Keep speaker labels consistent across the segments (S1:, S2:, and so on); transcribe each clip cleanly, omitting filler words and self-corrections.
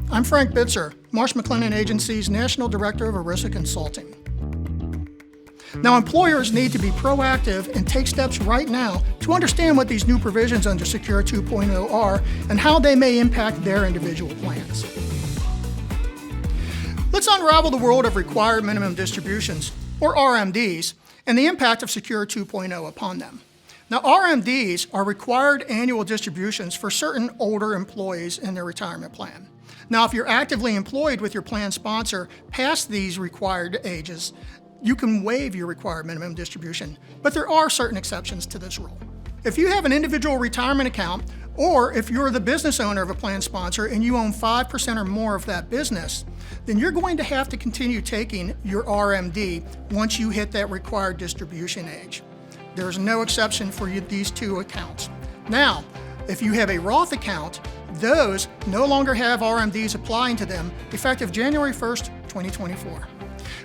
S1: I'm Frank Bitzer, Marsh McLennan Agency's National Director of ERISA Consulting. Now, employers need to be proactive and take steps right now to understand what these new provisions under Secure 2.0 are and how they may impact their individual plans. Let's unravel the world of required minimum distributions, or RMDs, and the impact of Secure 2.0 upon them. Now, RMDs are required annual distributions for certain older employees in their retirement plan. Now, if you're actively employed with your plan sponsor past these required ages, you can waive your required minimum distribution, but there are certain exceptions to this rule. If you have an individual retirement account, or if you're the business owner of a plan sponsor and you own 5% or more of that business, then you're going to have to continue taking your RMD once you hit that required distribution age. There's no exception for these two accounts. Now, if you have a Roth account, those no longer have RMDs applying to them effective January 1st, 2024.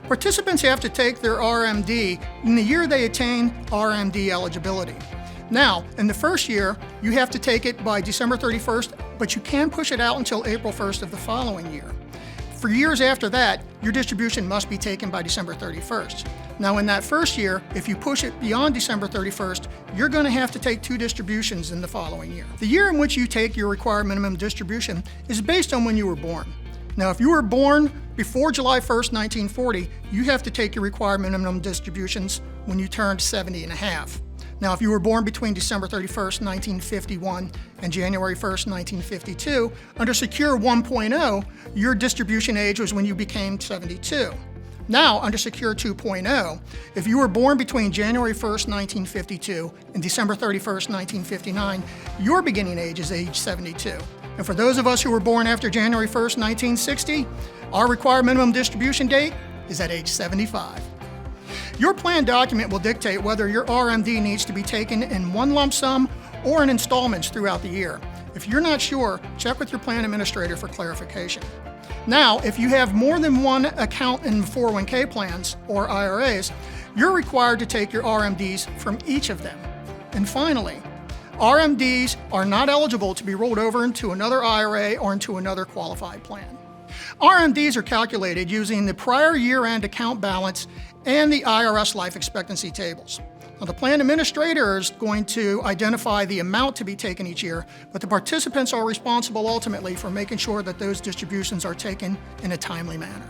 S1: Participants have to take their RMD in the year they attain RMD eligibility. Now, in the first year, you have to take it by December 31st, but you can push it out until April 1st of the following year. For years after that, your distribution must be taken by December 31st. Now, in that first year, if you push it beyond December 31st, you're going to have to take two distributions in the following year. The year in which you take your required minimum distribution is based on when you were born. Now, if you were born before July 1st, 1940, you have to take your required minimum distributions when you turned 70 and a half. Now, if you were born between December 31st, 1951 and January 1st, 1952, under Secure 1.0, your distribution age was when you became 72. Now, under Secure 2.0, if you were born between January 1st, 1952 and December 31st, 1959, your beginning age is age 72. And for those of us who were born after January 1st, 1960, our required minimum distribution date is at age 75. Your plan document will dictate whether your RMD needs to be taken in one lump sum or in installments throughout the year. If you're not sure, check with your plan administrator for clarification. Now, if you have more than one account in 401k plans or IRAs, you're required to take your RMDs from each of them. And finally, RMDs are not eligible to be rolled over into another IRA or into another qualified plan. RMDs are calculated using the prior year-end account balance and the IRS life expectancy tables. Now, the plan administrator is going to identify the amount to be taken each year, but the participants are responsible ultimately for making sure that those distributions are taken in a timely manner.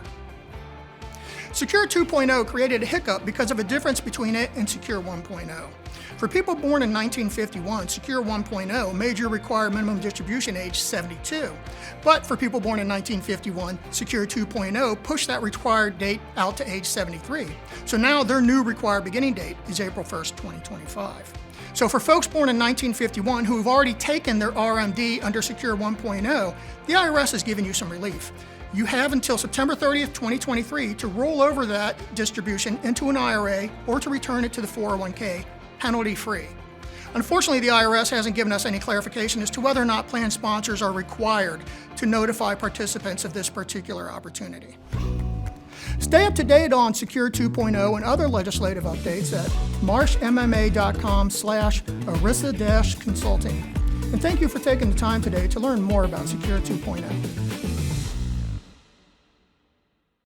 S1: Secure 2.0 created a hiccup because of a difference between it and Secure 1.0. For people born in 1951, Secure 1.0 made your required minimum distribution age 72. But for people born in 1951, Secure 2.0 pushed that required date out to age 73. So now their new required beginning date is April 1st, 2025. So for folks born in 1951 who have already taken their RMD under Secure 1.0, the IRS has given you some relief. You have until September 30th, 2023 to roll over that distribution into an IRA or to return it to the 401k penalty-free. Unfortunately, the IRS hasn't given us any clarification as to whether or not plan sponsors are required to notify participants of this particular opportunity. Stay up to date on Secure 2.0 and other legislative updates at marshmma.com/ERISA-consulting. And thank you for taking the time today to learn more about Secure 2.0.